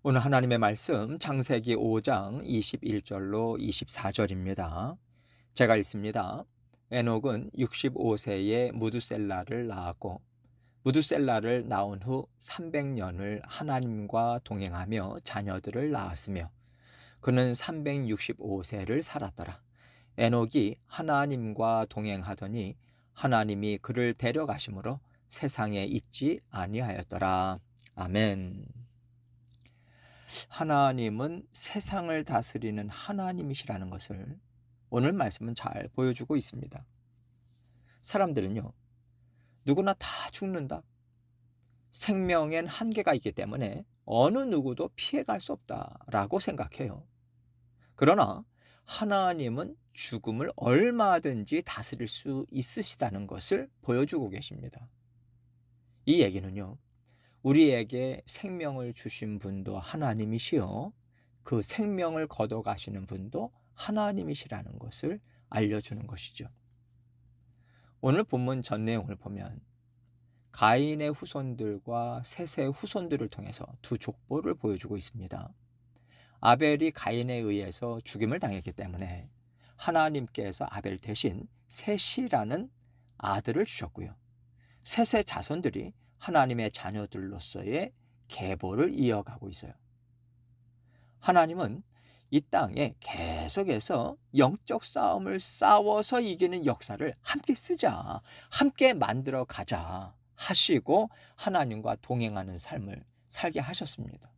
오늘 하나님의 말씀 창세기 5장 21절로 24절입니다. 제가 읽습니다. 에녹은 65세에 무두셀라를 낳았고 무두셀라를 낳은 후 300년을 하나님과 동행하며 자녀들을 낳았으며 그는 365세를 살았더라. 에녹이 하나님과 동행하더니 하나님이 그를 데려가심으로 세상에 있지 아니하였더라. 아멘. 하나님은 세상을 다스리는 하나님이시라는 것을 오늘 말씀은 잘 보여주고 있습니다. 사람들은요, 누구나 다 죽는다. 생명엔 한계가 있기 때문에 어느 누구도 피해갈 수 없다라고 생각해요. 그러나 하나님은 죽음을 얼마든지 다스릴 수 있으시다는 것을 보여주고 계십니다. 이 얘기는요, 우리에게 생명을 주신 분도 하나님이시요 그 생명을 걷어가시는 분도 하나님이시라는 것을 알려주는 것이죠. 오늘 본문 전 내용을 보면 가인의 후손들과 셋의 후손들을 통해서 두 족보를 보여주고 있습니다. 아벨이 가인에 의해서 죽임을 당했기 때문에 하나님께서 아벨 대신 셋이라는 아들을 주셨고요. 셋의 자손들이 하나님의 자녀들로서의 계보를 이어가고 있어요. 하나님은 이 땅에 계속해서 영적 싸움을 싸워서 이기는 역사를 함께 쓰자, 함께 만들어 가자 하시고 하나님과 동행하는 삶을 살게 하셨습니다.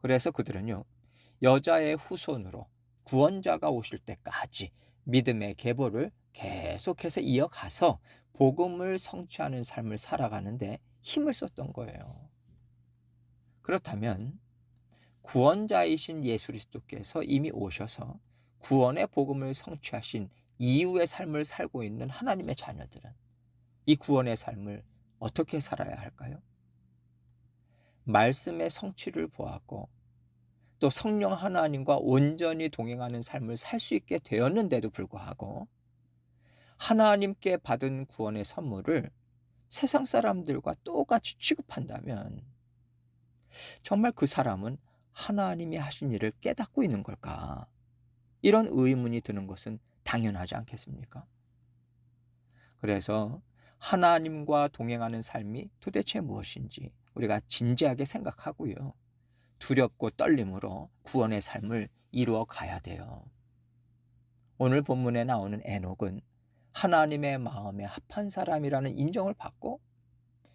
그래서 그들은요, 여자의 후손으로 구원자가 오실 때까지 믿음의 계보를 계속해서 이어가서 복음을 성취하는 삶을 살아가는데 힘을 썼던 거예요. 그렇다면 구원자이신 예수 그리스도께서 이미 오셔서 구원의 복음을 성취하신 이후의 삶을 살고 있는 하나님의 자녀들은 이 구원의 삶을 어떻게 살아야 할까요? 말씀의 성취를 보았고 또 성령 하나님과 온전히 동행하는 삶을 살 수 있게 되었는데도 불구하고 하나님께 받은 구원의 선물을 세상 사람들과 똑같이 취급한다면 정말 그 사람은 하나님이 하신 일을 깨닫고 있는 걸까? 이런 의문이 드는 것은 당연하지 않겠습니까? 그래서 하나님과 동행하는 삶이 도대체 무엇인지 우리가 진지하게 생각하고요. 두렵고 떨림으로 구원의 삶을 이루어 가야 돼요. 오늘 본문에 나오는 에녹은 하나님의 마음에 합한 사람이라는 인정을 받고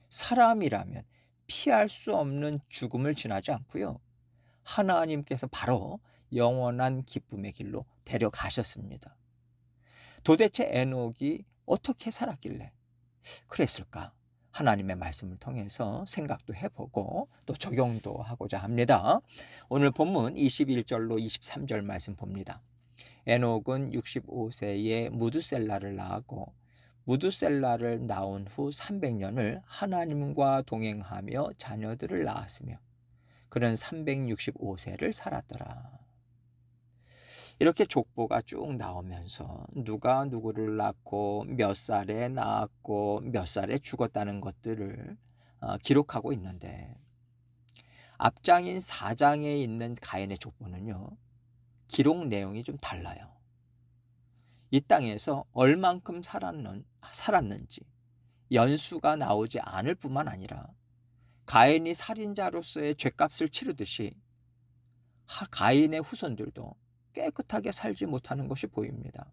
사람이라면 피할 수 없는 죽음을 지나지 않고요. 하나님께서 바로 영원한 기쁨의 길로 데려가셨습니다. 도대체 에녹이 어떻게 살았길래 그랬을까? 하나님의 말씀을 통해서 생각도 해보고 또 적용도 하고자 합니다. 오늘 본문 21절로 23절 말씀 봅니다. 에녹은 65세에 무두셀라를 낳았고 무두셀라를 낳은 후 300년을 하나님과 동행하며 자녀들을 낳았으며 그는 365세를 살았더라. 이렇게 족보가 쭉 나오면서 누가 누구를 낳고 몇 살에 낳았고 몇 살에 죽었다는 것들을 기록하고 있는데 앞장인 4장에 있는 가인의 족보는요. 기록 내용이 좀 달라요. 이 땅에서 얼만큼 살았는지 연수가 나오지 않을 뿐만 아니라 가인이 살인자로서의 죗값을 치르듯이 가인의 후손들도 깨끗하게 살지 못하는 것이 보입니다.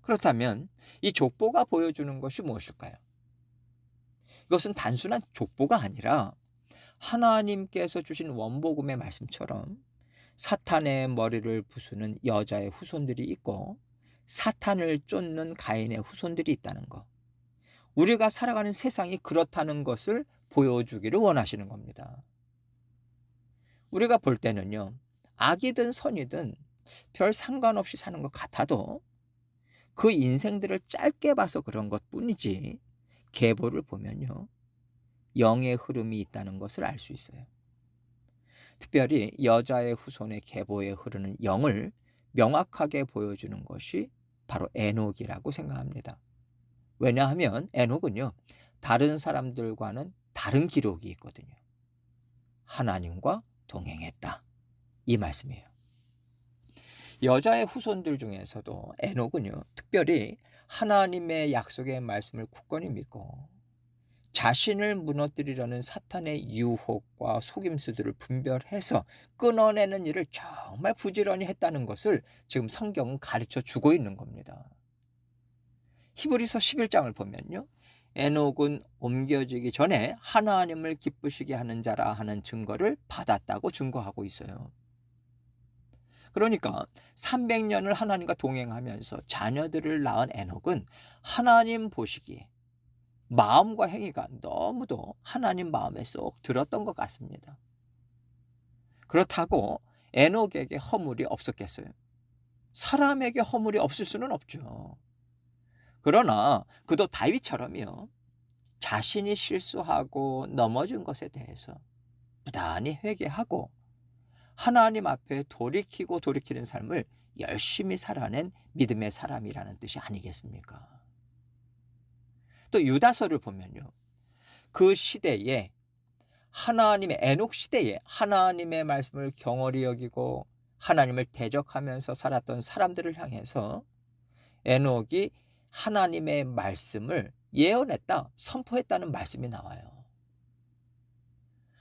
그렇다면 이 족보가 보여주는 것이 무엇일까요? 이것은 단순한 족보가 아니라 하나님께서 주신 원복음의 말씀처럼 사탄의 머리를 부수는 여자의 후손들이 있고 사탄을 쫓는 가인의 후손들이 있다는 것. 우리가 살아가는 세상이 그렇다는 것을 보여주기를 원하시는 겁니다. 우리가 볼 때는요. 악이든 선이든 별 상관없이 사는 것 같아도 그 인생들을 짧게 봐서 그런 것뿐이지 계보를 보면요. 영의 흐름이 있다는 것을 알 수 있어요. 특별히 여자의 후손의 계보에 흐르는 영을 명확하게 보여주는 것이 바로 에녹이라고 생각합니다. 왜냐하면 에녹은요. 다른 사람들과는 다른 기록이 있거든요. 하나님과 동행했다. 이 말씀이에요. 여자의 후손들 중에서도 에녹은요, 특별히 하나님의 약속의 말씀을 굳건히 믿고 자신을 무너뜨리려는 사탄의 유혹과 속임수들을 분별해서 끊어내는 일을 정말 부지런히 했다는 것을 지금 성경은 가르쳐 주고 있는 겁니다. 히브리서 11장을 보면요, 에녹은 옮겨지기 전에 하나님을 기쁘시게 하는 자라 하는 증거를 받았다고 증거하고 있어요. 그러니까 300년을 하나님과 동행하면서 자녀들을 낳은 에녹은 하나님 보시기에 마음과 행위가 너무도 하나님 마음에 쏙 들었던 것 같습니다. 그렇다고 에녹에게 허물이 없었겠어요? 사람에게 허물이 없을 수는 없죠. 그러나 그도 다윗처럼요, 자신이 실수하고 넘어진 것에 대해서 부단히 회개하고 하나님 앞에 돌이키는 삶을 열심히 살아낸 믿음의 사람이라는 뜻이 아니겠습니까? 또 유다서를 보면요, 그 시대에 하나님의 에녹 시대에 하나님의 말씀을 경홀히 여기고 하나님을 대적하면서 살았던 사람들을 향해서 에녹이 하나님의 말씀을 예언했다, 선포했다는 말씀이 나와요.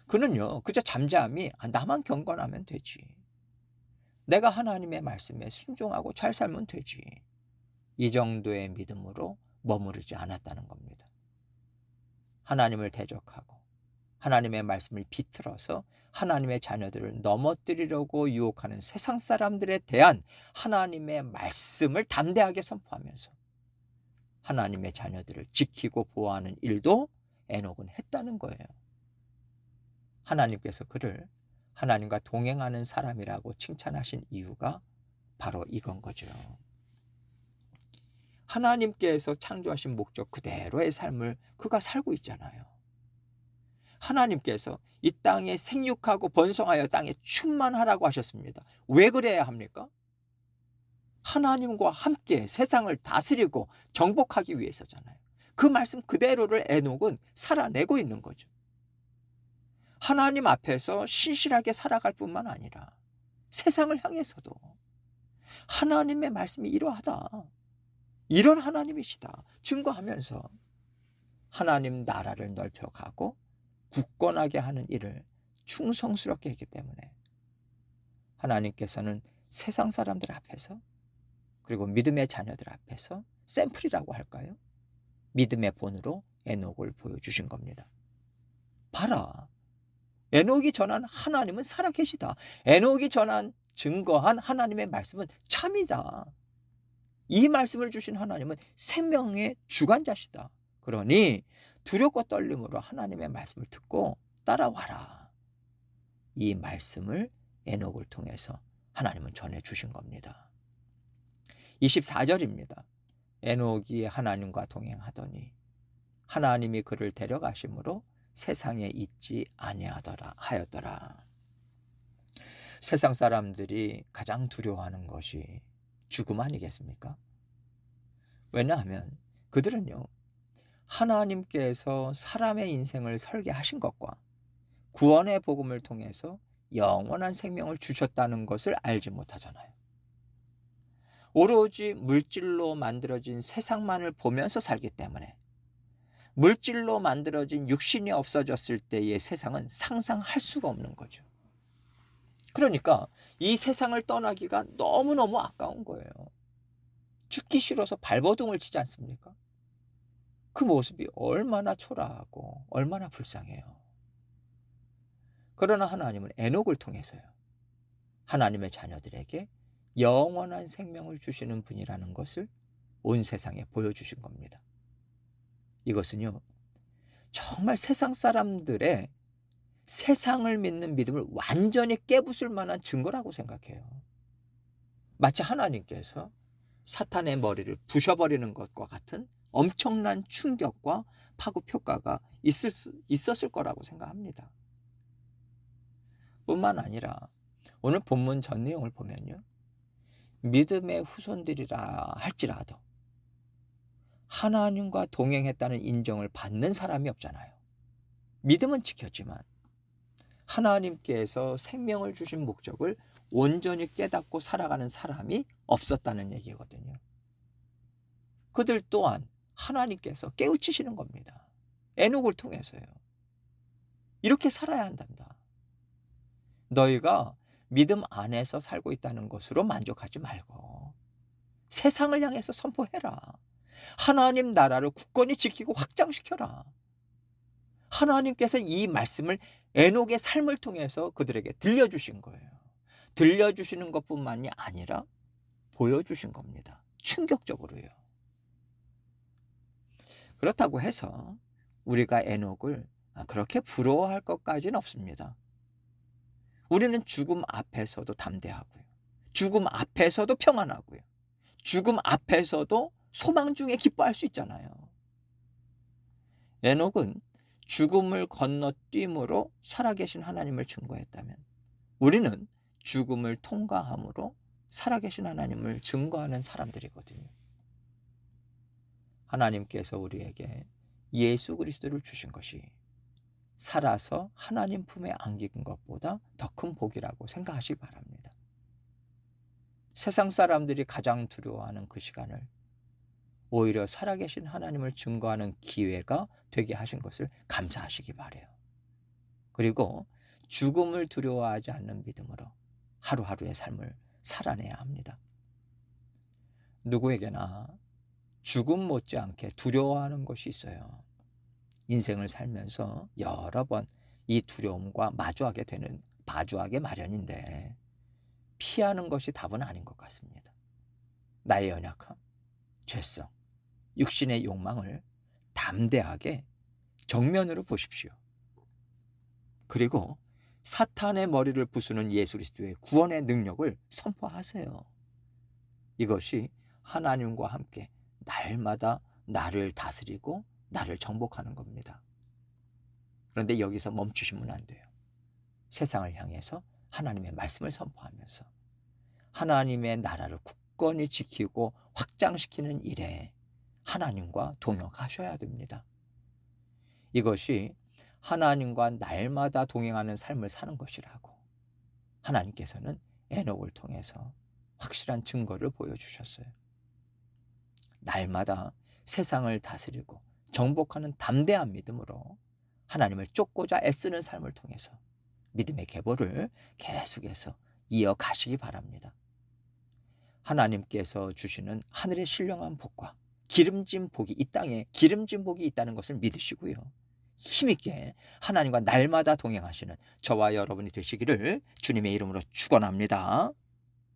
그는요, 그저 잠잠히 나만 경건하면 되지, 내가 하나님의 말씀에 순종하고 잘 살면 되지, 이 정도의 믿음으로 머무르지 않았다는 겁니다. 하나님을 대적하고 하나님의 말씀을 비틀어서 하나님의 자녀들을 넘어뜨리려고 유혹하는 세상 사람들에 대한 하나님의 말씀을 담대하게 선포하면서 하나님의 자녀들을 지키고 보호하는 일도 에녹은 했다는 거예요. 하나님께서 그를 하나님과 동행하는 사람이라고 칭찬하신 이유가 바로 이건 거죠. 하나님께서 창조하신 목적 그대로의 삶을 그가 살고 있잖아요. 하나님께서 이 땅에 생육하고 번성하여 땅에 충만하라고 하셨습니다. 왜 그래야 합니까? 하나님과 함께 세상을 다스리고 정복하기 위해서잖아요. 그 말씀 그대로를 에녹은 살아내고 있는 거죠. 하나님 앞에서 신실하게 살아갈 뿐만 아니라 세상을 향해서도 하나님의 말씀이 이러하다, 이런 하나님이시다 증거하면서 하나님 나라를 넓혀가고 굳건하게 하는 일을 충성스럽게 했기 때문에 하나님께서는 세상 사람들 앞에서, 그리고 믿음의 자녀들 앞에서 샘플이라고 할까요? 믿음의 본으로 에녹을 보여주신 겁니다. 봐라, 에녹이 전한 하나님은 살아계시다. 에녹이 전한 증거한 하나님의 말씀은 참이다. 이 말씀을 주신 하나님은 생명의 주관자시다. 그러니 두렵고 떨림으로 하나님의 말씀을 듣고 따라와라. 이 말씀을 에녹을 통해서 하나님은 전해주신 겁니다. 24절입니다. 에녹이 하나님과 동행하더니 하나님이 그를 데려가심으로 세상에 있지 아니하였더라. 세상 사람들이 가장 두려워하는 것이 죽음 아니겠습니까? 왜냐하면 그들은요, 하나님께서 사람의 인생을 설계하신 것과 구원의 복음을 통해서 영원한 생명을 주셨다는 것을 알지 못하잖아요. 오로지 물질로 만들어진 세상만을 보면서 살기 때문에 물질로 만들어진 육신이 없어졌을 때의 세상은 상상할 수가 없는 거죠. 그러니까 이 세상을 떠나기가 너무너무 아까운 거예요. 죽기 싫어서 발버둥을 치지 않습니까? 그 모습이 얼마나 초라하고 얼마나 불쌍해요. 그러나 하나님은 에녹을 통해서요, 하나님의 자녀들에게 영원한 생명을 주시는 분이라는 것을 온 세상에 보여주신 겁니다. 이것은요, 정말 세상 사람들의 세상을 믿는 믿음을 완전히 깨부술 만한 증거라고 생각해요. 마치 하나님께서 사탄의 머리를 부셔버리는 것과 같은 엄청난 충격과 파급 효과가 있었을 거라고 생각합니다. 뿐만 아니라 오늘 본문 전 내용을 보면요, 믿음의 후손들이라 할지라도 하나님과 동행했다는 인정을 받는 사람이 없잖아요. 믿음은 지켰지만 하나님께서 생명을 주신 목적을 온전히 깨닫고 살아가는 사람이 없었다는 얘기거든요. 그들 또한 하나님께서 깨우치시는 겁니다. 에녹을 통해서요. 이렇게 살아야 한단다. 너희가 믿음 안에서 살고 있다는 것으로 만족하지 말고 세상을 향해서 선포해라. 하나님 나라를 굳건히 지키고 확장시켜라. 하나님께서 이 말씀을 에녹의 삶을 통해서 그들에게 들려주신 거예요. 들려주시는 것뿐만이 아니라 보여주신 겁니다. 충격적으로요. 그렇다고 해서 우리가 에녹을 그렇게 부러워할 것까지는 없습니다. 우리는 죽음 앞에서도 담대하고요. 죽음 앞에서도 평안하고요. 죽음 앞에서도 소망 중에 기뻐할 수 있잖아요. 에녹은 죽음을 건너뛰므로 살아계신 하나님을 증거했다면 우리는 죽음을 통과함으로 살아계신 하나님을 증거하는 사람들이거든요. 하나님께서 우리에게 예수 그리스도를 주신 것이 살아서 하나님 품에 안긴 것보다 더 큰 복이라고 생각하시기 바랍니다. 세상 사람들이 가장 두려워하는 그 시간을 오히려 살아계신 하나님을 증거하는 기회가 되게 하신 것을 감사하시기 바라요. 그리고 죽음을 두려워하지 않는 믿음으로 하루하루의 삶을 살아내야 합니다. 누구에게나 죽음 못지않게 두려워하는 것이 있어요. 인생을 살면서 여러 번 이 두려움과 마주하게 마련인데 피하는 것이 답은 아닌 것 같습니다. 나의 연약함, 죄성, 육신의 욕망을 담대하게 정면으로 보십시오. 그리고 사탄의 머리를 부수는 예수 그리스도의 구원의 능력을 선포하세요. 이것이 하나님과 함께 날마다 나를 다스리고 나를 정복하는 겁니다. 그런데 여기서 멈추시면 안 돼요. 세상을 향해서 하나님의 말씀을 선포하면서 하나님의 나라를 굳건히 지키고 확장시키는 일에 하나님과 동역하셔야 됩니다. 이것이 하나님과 날마다 동행하는 삶을 사는 것이라고 하나님께서는 에녹을 통해서 확실한 증거를 보여주셨어요. 날마다 세상을 다스리고 정복하는 담대한 믿음으로 하나님을 쫓고자 애쓰는 삶을 통해서 믿음의 계보를 계속해서 이어가시기 바랍니다. 하나님께서 주시는 하늘의 신령한 복과 기름진 복이 이 땅에 기름진 복이 있다는 것을 믿으시고요. 힘있게 하나님과 날마다 동행하시는 저와 여러분이 되시기를 주님의 이름으로 축원합니다.